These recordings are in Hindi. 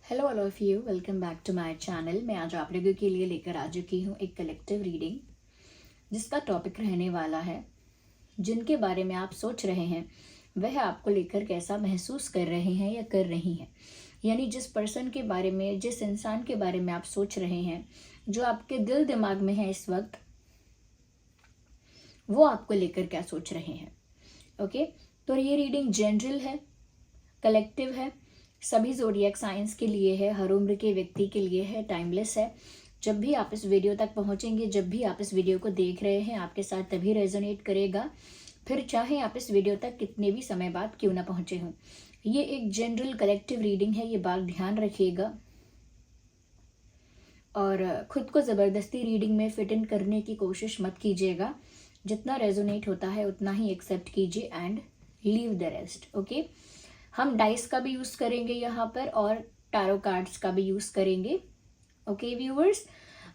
Hello all of you, welcome back to my channel. मैं आज आप लोगों के लिए लेकर आ चुकी हूँ एक कलेक्टिव रीडिंग, जिसका टॉपिक रहने वाला है जिनके बारे में आप सोच रहे हैं वह आपको लेकर कैसा महसूस कर रहे हैं या कर रही हैं। यानी जिस पर्सन के बारे में, जिस इंसान के बारे में आप सोच रहे हैं, जो आपके दिल दिमाग में है इस वक्त, वो आपको लेकर क्या सोच रहे हैं। ओके, तो ये रीडिंग जनरल है, कलेक्टिव है, सभी ज़ोडिएक साइंस के लिए है, हर उम्र के व्यक्ति के लिए है, टाइमलेस है। जब भी आप इस वीडियो तक पहुंचेंगे, जब भी आप इस वीडियो को देख रहे हैं, आपके साथ तभी रेजोनेट करेगा, फिर चाहे आप इस वीडियो तक कितने भी समय बाद क्यों ना पहुंचे हों। ये एक जनरल कलेक्टिव रीडिंग है, ये बात ध्यान रखिएगा। और खुद को ज़बरदस्ती रीडिंग में फिट इन करने की कोशिश मत कीजिएगा। जितना रेजोनेट होता है उतना ही एक्सेप्ट कीजिए and leave the rest. Okay, हम डाइस का भी यूज़ करेंगे यहाँ पर और टैरो कार्ड्स का भी यूज़ करेंगे। ओके व्यूअर्स,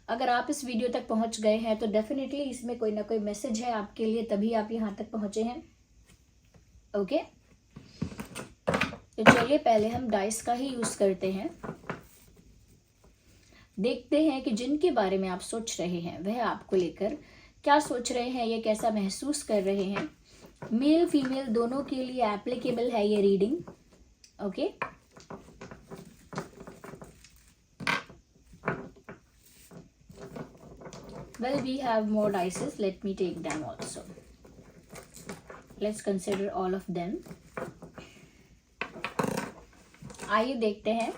अगर आप इस वीडियो तक पहुँच गए हैं तो डेफिनेटली इसमें कोई ना कोई मैसेज है आपके लिए, तभी आप यहाँ तक पहुँचे हैं। ओके, तो चलिए पहले हम डाइस का ही यूज़ करते हैं। देखते हैं कि जिनके बारे में आप सोच रहे हैं वह आपको लेकर क्या सोच रहे हैं, ये कैसा महसूस कर रहे हैं। मेल फीमेल दोनों के लिए एप्लीकेबल है ये reading. Okay, well, we have more dices. Let me take them also. Let's consider all of them. आइए देखते हैं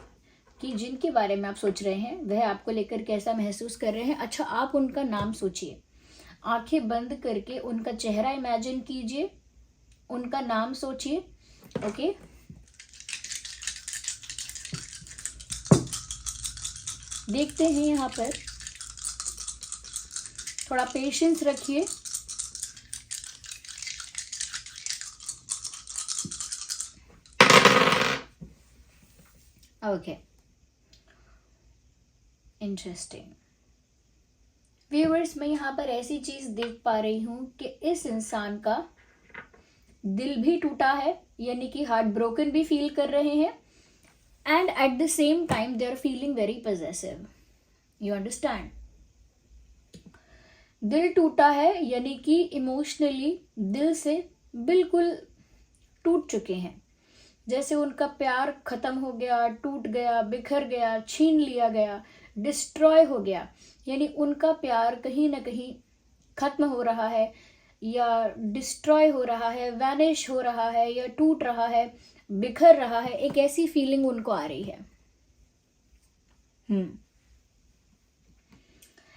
कि जिनके बारे में आप सोच रहे हैं वह आपको लेकर कैसा महसूस कर रहे हैं। अच्छा, आप उनका नाम सोचिए, आंखें बंद करके उनका चेहरा इमेजिन कीजिए, उनका नाम सोचिए। ओके, देखते हैं यहाँ पर, थोड़ा पेशेंस रखिए। ओके, इंटरेस्टिंग व्यूअर्स, मैं यहाँ पर ऐसी चीज देख पा रही हूँ कि इस इंसान का दिल भी टूटा है, यानी कि हार्ट ब्रोकन भी फील कर रहे हैं, and at the same time they are feeling very possessive. You understand? दिल टूटा है यानी कि इमोशनली दिल से बिल्कुल टूट चुके हैं, जैसे उनका प्यार खत्म हो गया, टूट गया, बिखर गया, छीन लिया गया, डिस्ट्रॉय हो गया। यानी उनका प्यार कहीं ना कहीं खत्म हो रहा है, या डिस्ट्रॉय हो रहा है, वैनिश हो रहा है, या टूट रहा है, बिखर रहा है। एक ऐसी फीलिंग उनको आ रही है।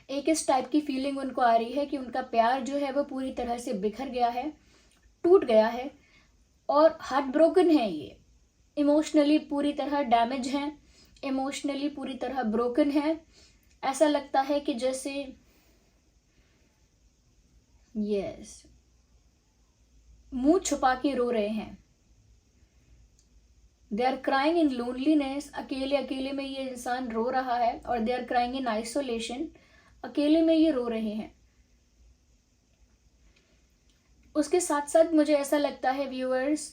एक इस टाइप की फीलिंग उनको आ रही है कि उनका प्यार जो है वो पूरी तरह से बिखर गया है, टूट गया है, और हार्ट ब्रोकन है। ये इमोशनली पूरी तरह डैमेज है, इमोशनली पूरी तरह ब्रोकन है। ऐसा लगता है कि जैसे यस, मुंह छुपा के रो रहे हैं। They are crying in loneliness, अकेले अकेले में ये इंसान रो रहा है, और they are crying in isolation, अकेले में ये रो रहे हैं। उसके साथ साथ मुझे ऐसा लगता है व्यूअर्स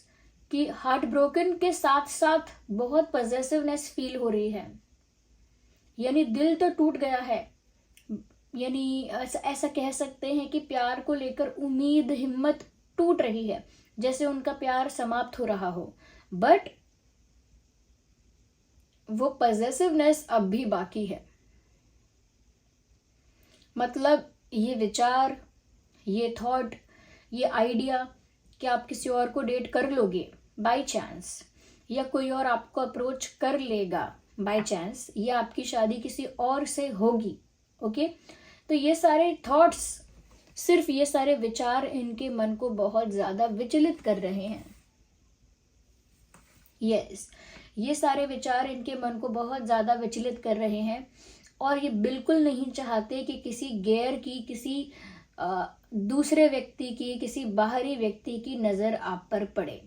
कि हार्ट ब्रोकन के साथ साथ बहुत पॉजेसिवनेस फील हो रही है। यानी दिल तो टूट गया है, यानी ऐसा कह सकते हैं कि प्यार को लेकर उम्मीद, हिम्मत टूट रही है, जैसे उनका प्यार समाप्त हो रहा हो, बट वो पॉजेसिवनेस अब भी बाकी है। मतलब ये विचार, ये थॉट, ये आइडिया कि आप किसी और को डेट कर लोगे बाय चांस, या कोई और आपको अप्रोच कर लेगा बाय चांस, या आपकी शादी किसी और से होगी। ओके, तो ये सारे थॉट्स, सिर्फ ये सारे विचार इनके मन को बहुत ज्यादा विचलित कर रहे हैं। यस, ये सारे विचार इनके मन को बहुत ज्यादा विचलित कर रहे हैं, और ये बिल्कुल नहीं चाहते कि किसी गैर की, किसी दूसरे व्यक्ति की, किसी बाहरी व्यक्ति की नजर आप पर पड़े।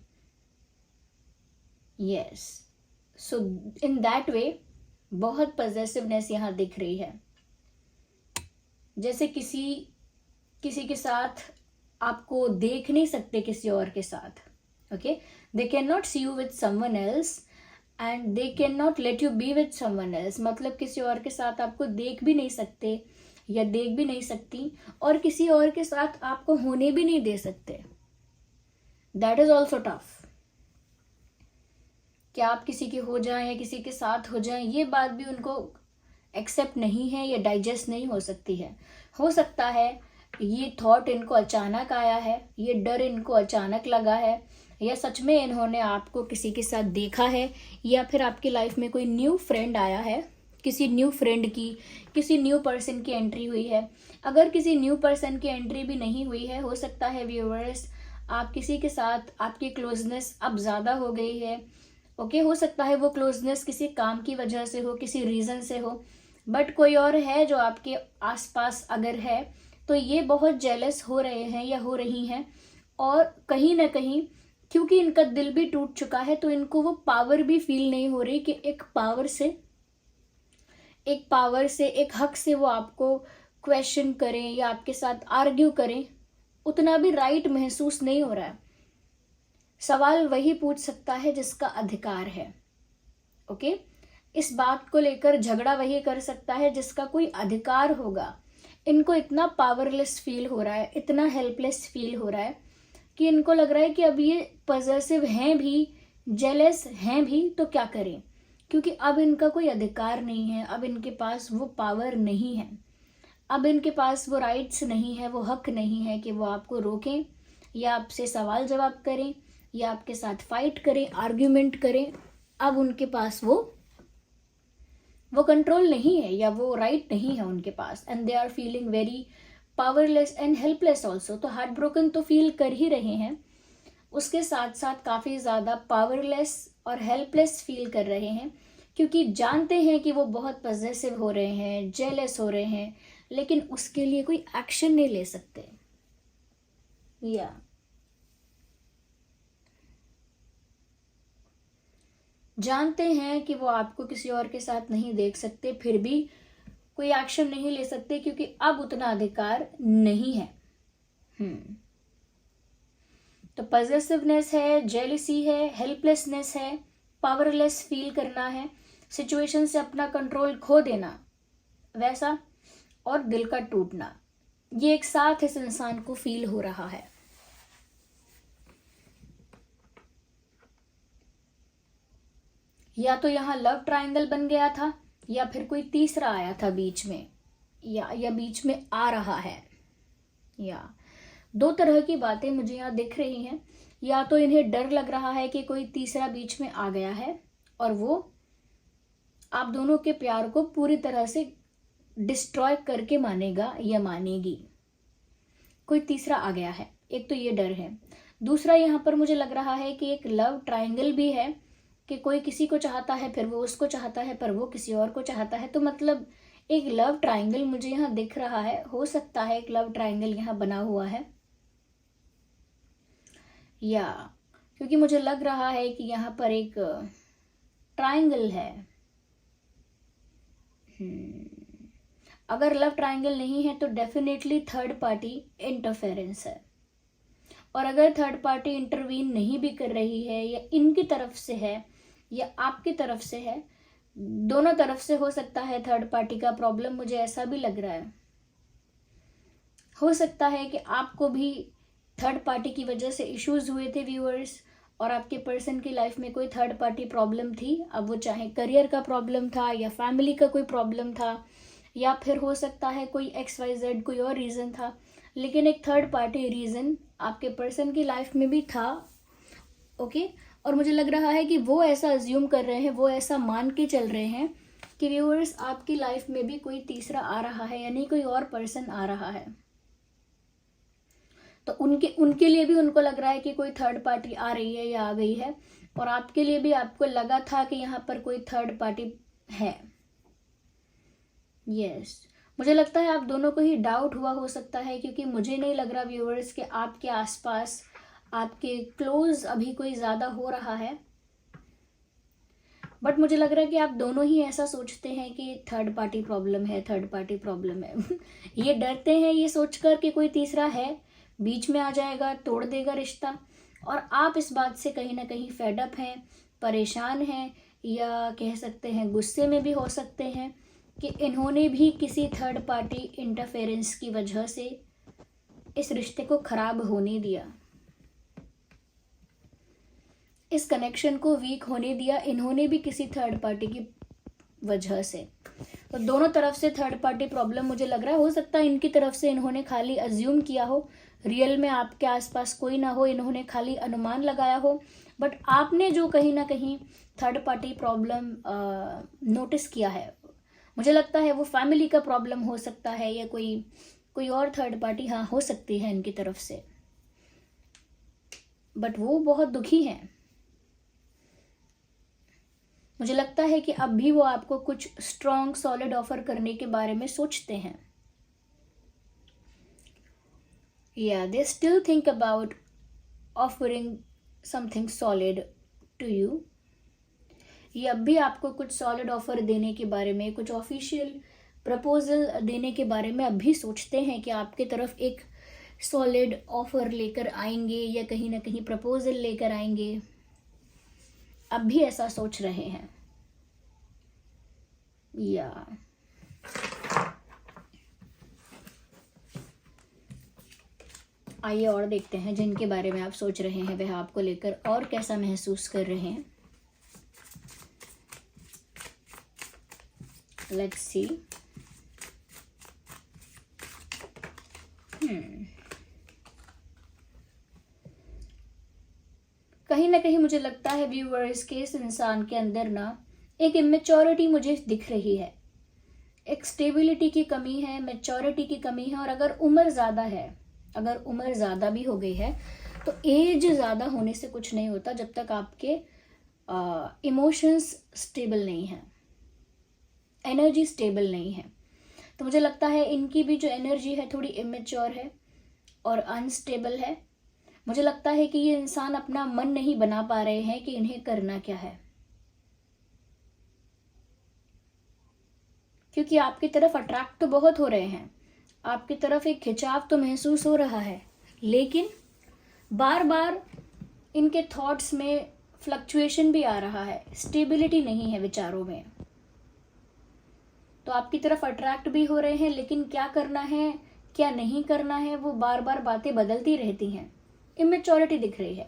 Yes, so in that way बहुत पॉजेसिवनेस यहाँ दिख रही है, जैसे किसी के साथ आपको देख नहीं सकते किसी और के साथ। Okay, they can not see you with someone else, and they can not let you be with someone else, मतलब किसी और के साथ आपको देख भी नहीं सकते या देख भी नहीं सकती, और किसी और के साथ आपको होने भी नहीं दे सकते. That is also tough. कि आप किसी के हो जाएं या किसी के साथ हो जाएं, ये बात भी उनको एक्सेप्ट नहीं है या डाइजेस्ट नहीं हो सकती है. हो सकता है ये थॉट इनको अचानक आया है, ये डर इनको अचानक लगा है, या सच में इन्होंने आपको किसी के साथ देखा है, या फिर आपकी लाइफ में कोई न्यू फ्रेंड आया है, किसी न्यू फ्रेंड की, किसी न्यू पर्सन की एंट्री हुई है. अगर किसी न्यू पर्सन की एंट्री भी नहीं हुई है, हो सकता है व्यूअर्स आप किसी के साथ आपकी क्लोजनेस अब ज़्यादा हो गई है. ओके, हो सकता है वो क्लोजनेस किसी काम की वजह से हो, किसी रीज़न से हो, बट कोई और है जो आपके आसपास अगर है तो ये बहुत जेलस हो रहे हैं या हो रही हैं. और कहीं ना कहीं क्योंकि इनका दिल भी टूट चुका है तो इनको वो पावर भी फील नहीं हो रही कि एक पावर से एक हक से वो आपको क्वेश्चन करें या आपके साथ आर्ग्यू करें, उतना भी राइट महसूस नहीं हो रहा है. सवाल वही पूछ सकता है जिसका अधिकार है. ओके, इस बात को लेकर झगड़ा वही कर सकता है जिसका कोई अधिकार होगा. इनको इतना पावरलेस फील हो रहा है, इतना हेल्पलेस फील हो रहा है कि इनको लग रहा है कि अब ये पॉजेसिव हैं भी, जेलस हैं भी, तो क्या करें, क्योंकि अब इनका कोई अधिकार नहीं है, अब इनके पास वो पावर नहीं है, अब इनके पास वो राइट्स नहीं है, वो हक नहीं है कि वो आपको रोकें या आपसे सवाल जवाब करें या आपके साथ फाइट करें, आर्ग्यूमेंट करें. अब उनके पास वो कंट्रोल नहीं है या वो राइट नहीं है उनके पास, and they are feeling very powerless and helpless also. तो हार्ट ब्रोकन तो फील कर ही रहे हैं, उसके साथ साथ काफ़ी ज़्यादा पावरलेस और हेल्पलेस फील कर रहे हैं, क्योंकि जानते हैं कि वो बहुत पॉजेसिव हो रहे हैं, जेलस हो रहे हैं, लेकिन उसके लिए कोई एक्शन नहीं ले सकते. या जानते हैं कि वो आपको किसी और के साथ नहीं देख सकते, फिर भी कोई एक्शन नहीं ले सकते क्योंकि अब उतना अधिकार नहीं है. तो पॉजेसिवनेस है, जेलिसी है, हेल्पलेसनेस है, पावरलेस फील करना है, सिचुएशन से अपना कंट्रोल खो देना वैसा, और दिल का टूटना, ये एक साथ इस इंसान को फील हो रहा है. या तो यहाँ लव ट्रायंगल बन गया था, या फिर कोई तीसरा आया था बीच में, या बीच में आ रहा है. या दो तरह की बातें मुझे यहाँ दिख रही हैं. या तो इन्हें डर लग रहा है कि कोई तीसरा बीच में आ गया है और वो आप दोनों के प्यार को पूरी तरह से डिस्ट्रॉय करके मानेगा या मानेगी. कोई तीसरा आ गया है, एक तो ये डर है. दूसरा यहाँ पर मुझे लग रहा है कि एक लव ट्रायंगल भी है, कि कोई किसी को चाहता है, फिर वो उसको चाहता है, पर वो किसी और को चाहता है. तो मतलब एक लव ट्रायंगल मुझे यहाँ दिख रहा है. हो सकता है एक लव ट्रायंगल यहाँ बना हुआ है, या क्योंकि मुझे लग रहा है कि यहाँ पर एक ट्रायंगल है. अगर लव ट्रायंगल नहीं है तो डेफिनेटली थर्ड पार्टी इंटरफेरेंस है. और अगर थर्ड पार्टी इंटरवीन नहीं भी कर रही है, या इनकी तरफ से है या आपकी तरफ से है, दोनों तरफ से हो सकता है थर्ड पार्टी का प्रॉब्लम, मुझे ऐसा भी लग रहा है. हो सकता है कि आपको भी थर्ड पार्टी की वजह से इश्यूज हुए थे व्यूअर्स, और आपके पर्सन की लाइफ में कोई थर्ड पार्टी प्रॉब्लम थी. अब वो चाहे करियर का प्रॉब्लम था, या फैमिली का कोई प्रॉब्लम था, या फिर हो सकता है कोई XYZ कोई और रीज़न था, लेकिन एक थर्ड पार्टी रीज़न आपके पर्सन की लाइफ में भी था. ओके, और मुझे लग रहा है कि वो ऐसा अज्यूम कर रहे हैं, वो ऐसा मान के चल रहे हैं कि व्यूअर्स आपकी लाइफ में भी कोई तीसरा आ रहा है, यानी कोई और पर्सन आ रहा है. तो उनके लिए भी उनको लग रहा है कि कोई थर्ड पार्टी आ रही है या आ गई है, और आपके लिए भी आपको लगा था कि यहाँ पर कोई थर्ड पार्टी है. यस, मुझे लगता है आप दोनों को ही डाउट हुआ हो सकता है, क्योंकि मुझे नहीं लग रहा व्यूअर्स कि आपके आसपास आपके क्लोज अभी कोई ज़्यादा हो रहा है. बट मुझे लग रहा है कि आप दोनों ही ऐसा सोचते हैं कि थर्ड पार्टी प्रॉब्लम है, थर्ड पार्टी प्रॉब्लम है. ये डरते हैं ये सोचकर कि कोई तीसरा है, बीच में आ जाएगा, तोड़ देगा रिश्ता. और आप इस बात से कहीं ना कहीं फेड अप हैं, परेशान हैं, या कह सकते हैं गुस्से में भी हो सकते हैं कि इन्होंने भी किसी थर्ड पार्टी इंटरफेरेंस की वजह से इस रिश्ते को खराब होने दिया, इस कनेक्शन को वीक होने दिया इन्होंने भी किसी थर्ड पार्टी की वजह से। तो दोनों तरफ से थर्ड पार्टी प्रॉब्लम मुझे लग रहा है। हो सकता है इनकी तरफ से इन्होंने खाली अज्यूम किया हो, रियल में आपके आसपास कोई ना हो, इन्होंने खाली अनुमान लगाया हो, बट आपने जो कहीं ना कहीं थर्ड पार्टी प्रॉब्लम नोटिस किया है, मुझे लगता है वो फैमिली का प्रॉब्लम हो सकता है या कोई और थर्ड पार्टी हाँ हो सकती है इनकी तरफ से, बट वो बहुत दुखी हैं। मुझे लगता है कि अब भी वो आपको कुछ स्ट्रॉन्ग सॉलिड ऑफर करने के बारे में सोचते हैं। या they still think about offering something solid to you. ये अब भी आपको कुछ सॉलिड ऑफर देने के बारे में, कुछ ऑफिशियल प्रपोजल देने के बारे में अब भी सोचते हैं कि आपके तरफ एक सॉलिड ऑफर लेकर आएंगे या कहीं ना कहीं प्रपोजल लेकर आएंगे। अब भी ऐसा सोच रहे हैं। या आइए और देखते हैं जिनके बारे में आप सोच रहे हैं वह आपको लेकर और कैसा महसूस कर रहे हैं। Let's see. कहीं ना कहीं मुझे लगता है व्यूअर्स के इस इंसान के अंदर ना एक इमेच्योरिटी मुझे दिख रही है, एक स्टेबिलिटी की कमी है, मैच्योरिटी की कमी है। और अगर उम्र ज़्यादा है, अगर उम्र ज़्यादा भी हो गई है तो एज ज़्यादा होने से कुछ नहीं होता जब तक आपके इमोशंस स्टेबल नहीं है, एनर्जी स्टेबल नहीं है। तो मुझे लगता है इनकी भी जो एनर्जी है थोड़ी इमेच्योर है और अनस्टेबल है। मुझे लगता है कि ये इंसान अपना मन नहीं बना पा रहे हैं कि इन्हें करना क्या है, क्योंकि आपकी तरफ अट्रैक्ट तो बहुत हो रहे हैं, आपकी तरफ एक खिंचाव तो महसूस हो रहा है, लेकिन बार बार इनके थॉट्स में फ्लक्चुएशन भी आ रहा है, स्टेबिलिटी नहीं है विचारों में। तो आपकी तरफ अट्रैक्ट भी हो रहे हैं, लेकिन क्या करना है क्या नहीं करना है वो बार बार बातें बदलती रहती हैं। इमेच्योरिटी दिख रही है,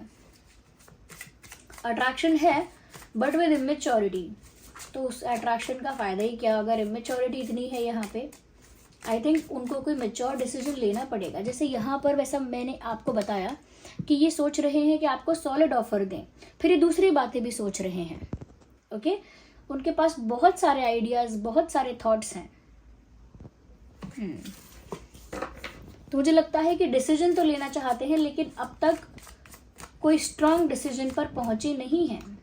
अट्रैक्शन है बट विद इमेच्योरिटी। तो उस अट्रैक्शन का फायदा ही क्या अगर इमेच्योरिटी इतनी है यहाँ पे। आई थिंक उनको कोई मेच्योर डिसीजन लेना पड़ेगा। जैसे यहाँ पर वैसा मैंने आपको बताया कि ये सोच रहे हैं कि आपको सॉलिड ऑफर दें, फिर ये दूसरी बातें भी सोच रहे हैं। ओके, उनके पास बहुत सारे आइडियाज, बहुत सारे थॉट्स हैं। तो मुझे लगता है कि डिसीजन तो लेना चाहते हैं, लेकिन अब तक कोई स्ट्रांग डिसीजन पर पहुंचे नहीं हैं।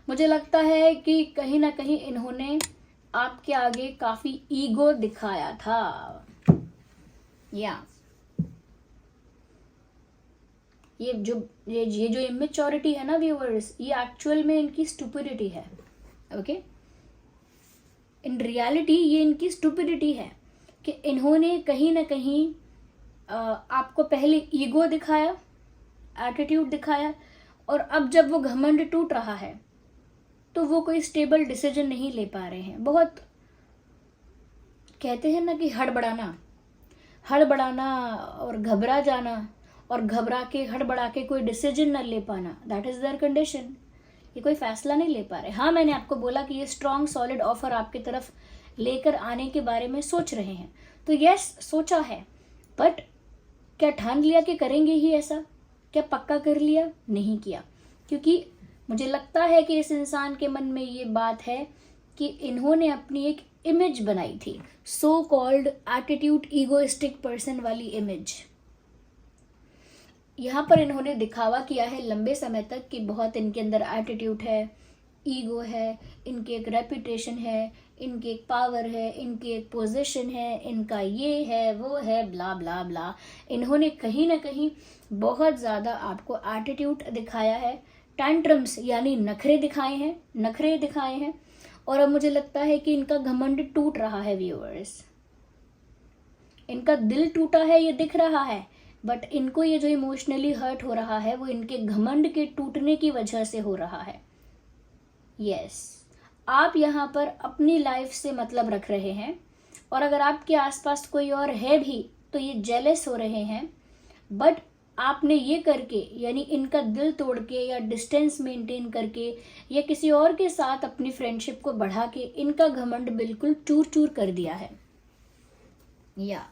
मुझे लगता है कि कहीं ना कहीं इन्होंने आपके आगे काफी ईगो दिखाया था। या ये जो इमेच्योरिटी है ना व्यूअर्स, ये एक्चुअल में इनकी स्टुपिडिटी है। ओके, इन रियलिटी ये इनकी स्टुपिडिटी है कि इन्होंने कहीं ना कहीं आपको पहले ईगो दिखाया, एटीट्यूड दिखाया, और अब जब वो घमंड टूट रहा है तो वो कोई स्टेबल डिसीजन नहीं ले पा रहे हैं। बहुत कहते हैं ना कि हड़बड़ाना और घबरा जाना, और घबरा के हड़बड़ा के कोई डिसीजन न ले पाना, दैट इज देयर कंडीशन। ये कोई फैसला नहीं ले पा रहे। हाँ, मैंने आपको बोला कि ये स्ट्रॉन्ग सॉलिड ऑफर आपकी तरफ लेकर आने के बारे में सोच रहे हैं, तो यस सोचा है, बट क्या ठान लिया कि करेंगे ही ऐसा? क्या पक्का कर लिया? नहीं किया, क्योंकि मुझे लगता है कि इस इंसान के मन में ये बात है कि इन्होंने अपनी एक इमेज बनाई थी, so called attitude egoistic person वाली इमेज। यहाँ पर इन्होंने दिखावा किया है लंबे समय तक कि बहुत इनके अंदर एटीट्यूड है, ईगो है, इनकी एक रेपुटेशन है, इनकी एक पावर है, इनकी एक पोजीशन है, इनका ये है वो है, ब्ला ब्ला ब्ला। इन्होंने कहीं ना कहीं बहुत ज़्यादा आपको एटीट्यूड दिखाया है, टैंट्रम्स यानी नखरे दिखाए हैं। और अब मुझे लगता है कि इनका घमंड टूट रहा है व्यूअर्स, इनका दिल टूटा है, ये दिख रहा है। बट इनको ये जो इमोशनली हर्ट हो रहा है वो इनके घमंड के टूटने की वजह से हो रहा है। यस, आप यहाँ पर अपनी लाइफ से मतलब रख रहे हैं, और अगर आपके आसपास कोई और है भी तो ये जेलस हो रहे हैं। बट आपने ये करके, यानी इनका दिल तोड़ के या डिस्टेंस मेंटेन करके या किसी और के साथ अपनी फ्रेंडशिप को बढ़ा के इनका घमंड बिल्कुल चूर चूर कर दिया है। या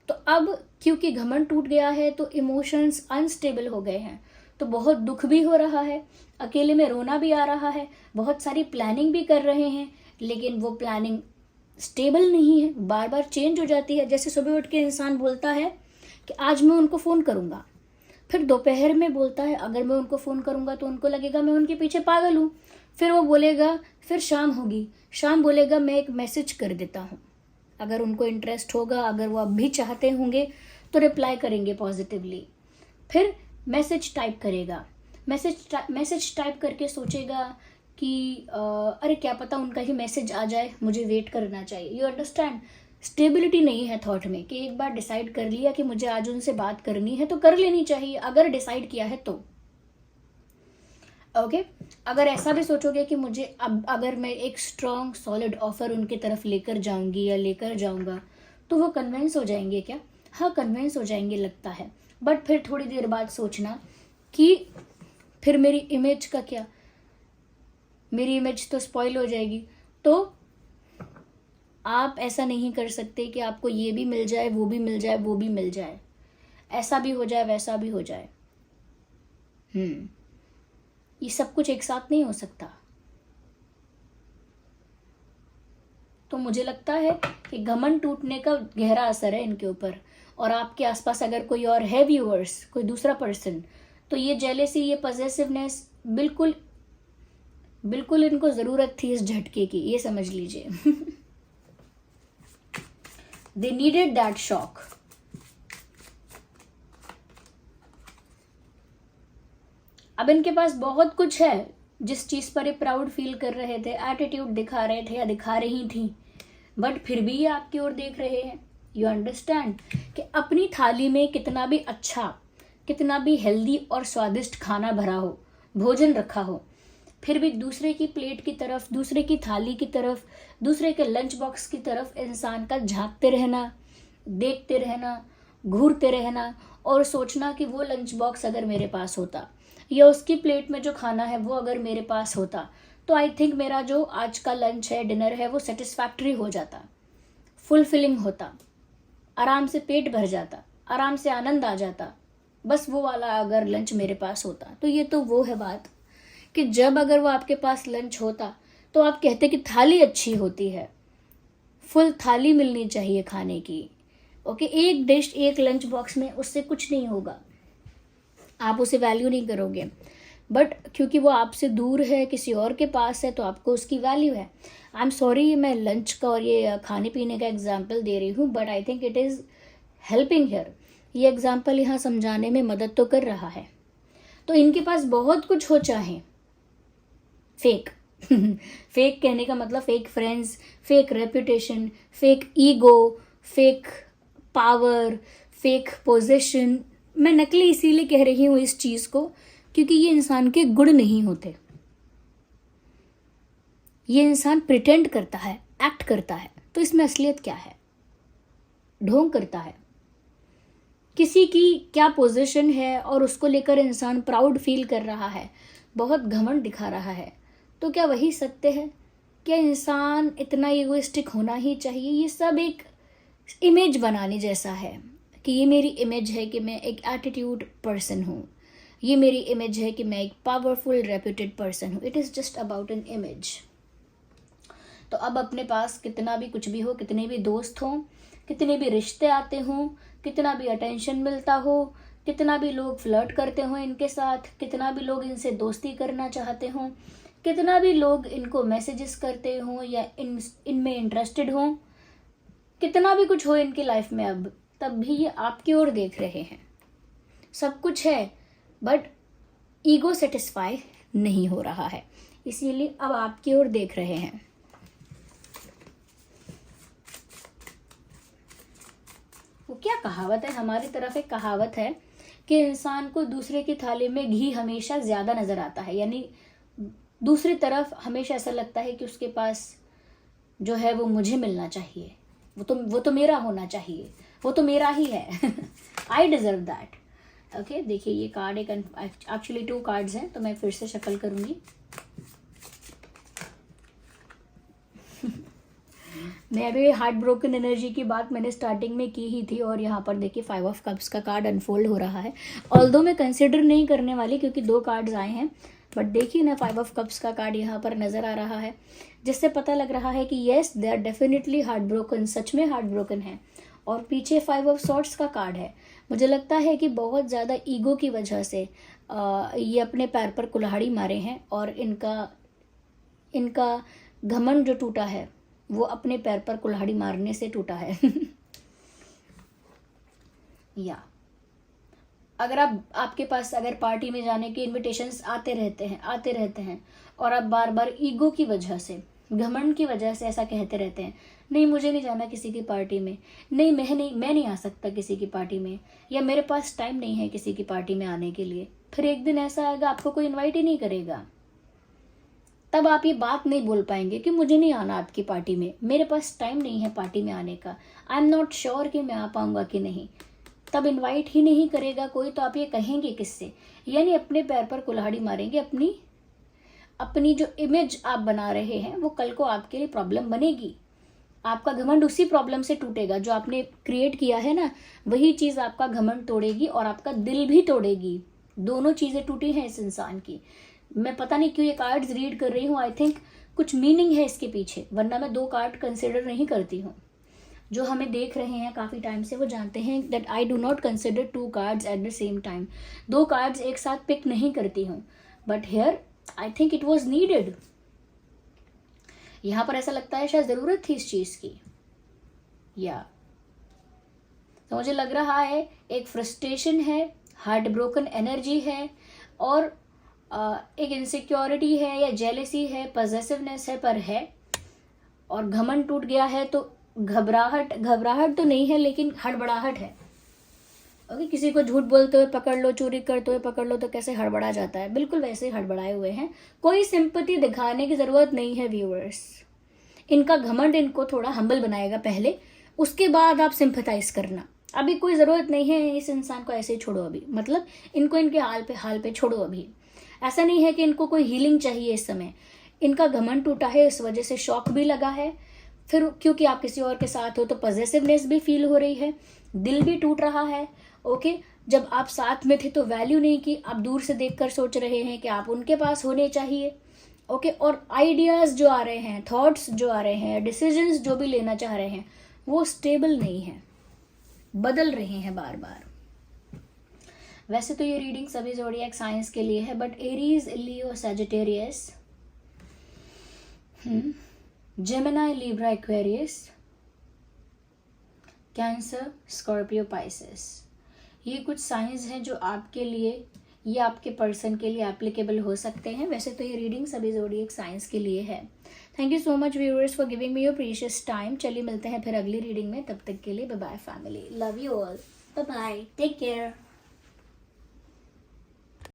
तो अब क्योंकि घमंड टूट गया है तो इमोशंस अनस्टेबल हो गए हैं, तो बहुत दुख भी हो रहा है, अकेले में रोना भी आ रहा है, बहुत सारी प्लानिंग भी कर रहे हैं, लेकिन वो प्लानिंग स्टेबल नहीं है, बार बार चेंज हो जाती है। जैसे सुबह उठ के इंसान बोलता है कि आज मैं उनको फ़ोन करूँगा, फिर दोपहर में बोलता है अगर मैं उनको फ़ोन करूँगा तो उनको लगेगा मैं उनके पीछे पागल हूँ, फिर वो बोलेगा, फिर शाम होगी, शाम बोलेगा मैं एक मैसेज कर देता हूँ, अगर उनको इंटरेस्ट होगा, अगर वो अब भी चाहते होंगे तो रिप्लाई करेंगे पॉजिटिवली, फिर मैसेज टाइप करेगा, मैसेज टाइप करके सोचेगा कि अरे क्या पता उनका ही मैसेज आ जाए, मुझे वेट करना चाहिए। यू अंडरस्टैंड, स्टेबिलिटी नहीं है थॉट में कि एक बार डिसाइड कर लिया कि मुझे आज उनसे बात करनी है तो कर लेनी चाहिए, अगर डिसाइड किया है तो। ओके, अगर ऐसा भी सोचोगे कि मुझे अब अगर मैं एक स्ट्रॉन्ग सॉलिड ऑफर उनकी तरफ लेकर जाऊंगी या लेकर जाऊंगा तो वो कन्विंस हो जाएंगे क्या? हाँ, कन्विंस हो जाएंगे लगता है, बट फिर थोड़ी देर बाद सोचना कि फिर मेरी इमेज का क्या, मेरी इमेज तो स्पॉइल हो जाएगी। तो आप ऐसा नहीं कर सकते कि आपको ये भी मिल जाए, वो भी मिल जाए, वो भी मिल जाए, ऐसा भी हो जाए, वैसा भी हो जाए। ये सब कुछ एक साथ नहीं हो सकता। तो मुझे लगता है कि घमंड टूटने का गहरा असर है इनके ऊपर, और आपके आसपास अगर कोई और है व्यूअर्स, कोई दूसरा पर्सन, तो ये जेलेसी, ये पॉसेसिवनेस बिल्कुल बिल्कुल इनको जरूरत थी इस झटके की, ये समझ लीजिए। They needed that shock. अब इनके पास बहुत कुछ है जिस चीज पर ये प्राउड फील कर रहे थे, एटीट्यूड दिखा रहे थे या दिखा रही थी, बट फिर भी ये आपकी ओर देख रहे हैं। यू अंडरस्टैंड कि अपनी थाली में कितना भी अच्छा, कितना भी हेल्दी और स्वादिष्ट खाना भरा हो, भोजन रखा हो, फिर भी दूसरे की प्लेट की तरफ, दूसरे की थाली की तरफ, दूसरे के लंच बॉक्स की तरफ इंसान का झांकते रहना, देखते रहना, घूरते रहना और सोचना कि वो लंच बॉक्स अगर मेरे पास होता या उसकी प्लेट में जो खाना है वो अगर मेरे पास होता तो आई थिंक मेरा जो आज का लंच है, डिनर है, वो सेटिस्फैक्ट्री हो जाता, फुलफिलिंग होता, आराम से पेट भर जाता, आराम से आनंद आ जाता, बस वो वाला अगर लंच मेरे पास होता। तो ये तो वो है बात कि जब अगर वो आपके पास लंच होता तो आप कहते कि थाली अच्छी होती है, फुल थाली मिलनी चाहिए खाने की। ओके, एक डिश, एक लंच बॉक्स में उससे कुछ नहीं होगा, आप उसे वैल्यू नहीं करोगे, बट क्योंकि वो आपसे दूर है, किसी और के पास है, तो आपको उसकी वैल्यू है। आई एम सॉरी, मैं लंच का और ये खाने पीने का एग्जाम्पल दे रही हूँ, but I think it is helping here. ये एग्जाम्पल यहाँ समझाने में मदद तो कर रहा है। तो इनके पास बहुत कुछ हो चाहे फेक फेक कहने का मतलब fake friends, fake reputation, fake ego, fake power, fake position. मैं नकली इसीलिए कह रही हूं इस चीज को क्योंकि ये इंसान के गुण नहीं होते। ये इंसान प्रिटेंड करता है, एक्ट करता है, तो इसमें असलियत क्या है? ढोंग करता है। किसी की क्या पोजीशन है और उसको लेकर इंसान प्राउड फील कर रहा है, बहुत घमंड दिखा रहा है, तो क्या वही सत्य है? क्या इंसान इतना इगोइस्टिक होना ही चाहिए? ये सब एक इमेज बनाने जैसा है कि ये मेरी इमेज है कि मैं एक एटीट्यूड पर्सन हूँ, ये मेरी इमेज है कि मैं एक पावरफुल रेप्यूटेड पर्सन हूँ। It is just about an image. तो अब अपने पास कितना भी कुछ भी हो, कितने भी दोस्त हों, कितने भी रिश्ते आते हों, कितना भी अटेंशन मिलता हो, कितना भी लोग फ्लर्ट करते हों इनके साथ, कितना भी लोग इनसे दोस्ती करना चाहते हों, कितना भी लोग इनको मैसेजेस करते हों या इनमें इंटरेस्टेड हों, कितना भी कुछ हो इनकी लाइफ में, अब तब भी ये आपकी ओर देख रहे हैं। सब कुछ है बट ईगो सेटिस्फाई नहीं हो रहा है, इसीलिए अब आपकी ओर देख रहे हैं। वो क्या कहावत है, हमारी तरफ एक कहावत है कि इंसान को दूसरे की थाली में घी हमेशा ज़्यादा नज़र आता है, यानी दूसरी तरफ हमेशा ऐसा लगता है कि उसके पास जो है वो मुझे मिलना चाहिए, वो तो मेरा होना चाहिए, वो तो मेरा ही है। I deserve that. ओके, देखिए ये कार्ड एक एक्चुअली 2 कार्ड्स हैं, तो मैं फिर से शफल करूंगी। मैं अभी हार्ट ब्रोकन एनर्जी की बात मैंने स्टार्टिंग में की ही थी, और यहाँ पर देखिए 5 ऑफ कप्स का कार्ड अनफोल्ड हो रहा है। ऑल्दो मैं कंसिडर नहीं करने वाली क्योंकि 2 कार्ड्स आए हैं, बट देखिए ना 5 ऑफ कप्स का कार्ड यहाँ पर नज़र आ रहा है, जिससे पता लग रहा है कि yes they are definitely heart broken, सच में हार्ट ब्रोकन है। और पीछे 5 ऑफ सॉर्ड्स का कार्ड है। मुझे लगता है कि बहुत ज़्यादा ईगो की वजह से ये अपने पैर पर कुल्हाड़ी मारे हैं, और इनका घमंड जो टूटा है वो अपने पैर पर कुल्हाड़ी मारने से टूटा है। या अगर आपके पास अगर पार्टी में जाने के इनविटेशंस आते रहते हैं और आप बार बार ईगो की वजह से, घमंड की वजह से ऐसा कहते रहते हैं, नहीं मुझे नहीं जाना किसी की पार्टी में, नहीं मैं नहीं आ सकता किसी की पार्टी में, या मेरे पास टाइम नहीं है किसी की पार्टी में आने के लिए, फिर एक दिन ऐसा आएगा आपको कोई इन्वाइट ही नहीं करेगा। तब आप ये बात नहीं बोल पाएंगे कि मुझे नहीं आना आपकी पार्टी में, मेरे पास टाइम नहीं है पार्टी में आने का, आई एम नॉट श्योर कि मैं आ पाऊंगा कि नहीं। तब इनवाइट ही नहीं करेगा कोई, तो आप ये कहेंगे किससे? यानी अपने पैर पर कुल्हाड़ी मारेंगे। अपनी जो इमेज आप बना रहे हैं वो कल को आपके लिए प्रॉब्लम बनेगी। आपका घमंड उसी प्रॉब्लम से टूटेगा, जो आपने क्रिएट किया है ना, वही चीज़ आपका घमंड तोड़ेगी और आपका दिल भी तोड़ेगी। दोनों चीज़ें टूटी हैं इस इंसान की। मैं पता नहीं क्यों ये कार्ड्स रीड कर रही हूँ, आई थिंक कुछ मीनिंग है इसके पीछे, वरना मैं 2 कार्ड कंसिडर नहीं करती हूँ। जो हमें देख रहे हैं काफ़ी टाइम से वो जानते हैं that I do not consider 2 cards eight the same time. 2 cards एक साथ पिक नहीं करती हूँ, but here I think it was needed. यहाँ पर ऐसा लगता है शायद ज़रूरत थी इस चीज़ की, या तो मुझे लग रहा है एक फ्रस्ट्रेशन है, हार्ट ब्रोकन एनर्जी है, और एक इनसिक्योरिटी है या जेलेसी है, पॉजेसिवनेस है पर है, और घमंड टूट गया है। तो घबराहट तो नहीं है, लेकिन हड़बड़ाहट है। ओके, किसी को झूठ बोलते हुए पकड़ लो, चोरी करते हुए पकड़ लो, तो कैसे हड़बड़ा जाता है, बिल्कुल वैसे हड़बड़ाए हुए हैं। कोई सिंपैथी दिखाने की जरूरत नहीं है व्यूअर्स। इनका घमंड इनको थोड़ा हम्बल बनाएगा पहले, उसके बाद आप सिंपैथाइज करना। अभी कोई जरूरत नहीं है, इस इंसान को ऐसे ही छोड़ो अभी, मतलब इनको इनके हाल पे छोड़ो अभी। ऐसा नहीं है कि इनको कोई हीलिंग चाहिए इस समय। इनका घमंड टूटा है, इस वजह से शॉक भी लगा है, फिर क्योंकि आप किसी और के साथ हो तो पॉजेसिवनेस भी फील हो रही है, दिल भी टूट रहा है। ओके, जब आप साथ में थे तो वैल्यू नहीं की, आप दूर से देखकर सोच रहे हैं कि आप उनके पास होने चाहिए। ओके, और आइडियाज जो आ रहे हैं, थॉट्स जो आ रहे हैं, डिसीजंस जो भी लेना चाह रहे हैं, वो स्टेबल नहीं है, बदल रहे हैं बार बार। वैसे तो ये रीडिंग सभी ज़ोडिएक साइंस के लिए है, but Aries, Leo, Sagittarius, Gemini, Libra, Aquarius, cancer, Scorpio, Pisces, ये कुछ साइंस हैं जो आपके लिए या आपके पर्सन के लिए एप्लीकेबल हो सकते हैं। वैसे तो ये रीडिंग सभी ज़ोडिएक साइंस के लिए है। Thank you so much viewers for giving me your precious time. चलिए मिलते हैं फिर अगली रीडिंग में, तब तक के लिए bye bye family, love you all, bye bye, take care.